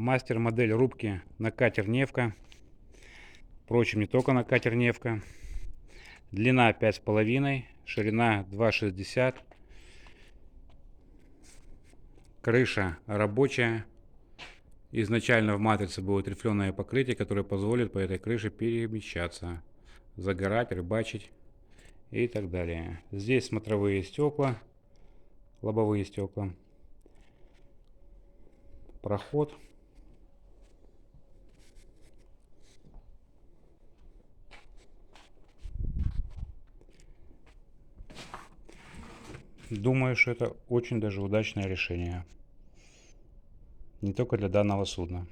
Мастер-модель рубки на катер Невка. Впрочем, не только на катер Невка. Длина 5,5, ширина 2,60. Крыша рабочая. Изначально в матрице будет рифленое покрытие, которое позволит по этой крыше перемещаться, загорать, рыбачить и так далее. Здесь смотровые стекла, лобовые стекла, проход. Думаю, что это очень даже удачное решение. Не только для данного судна.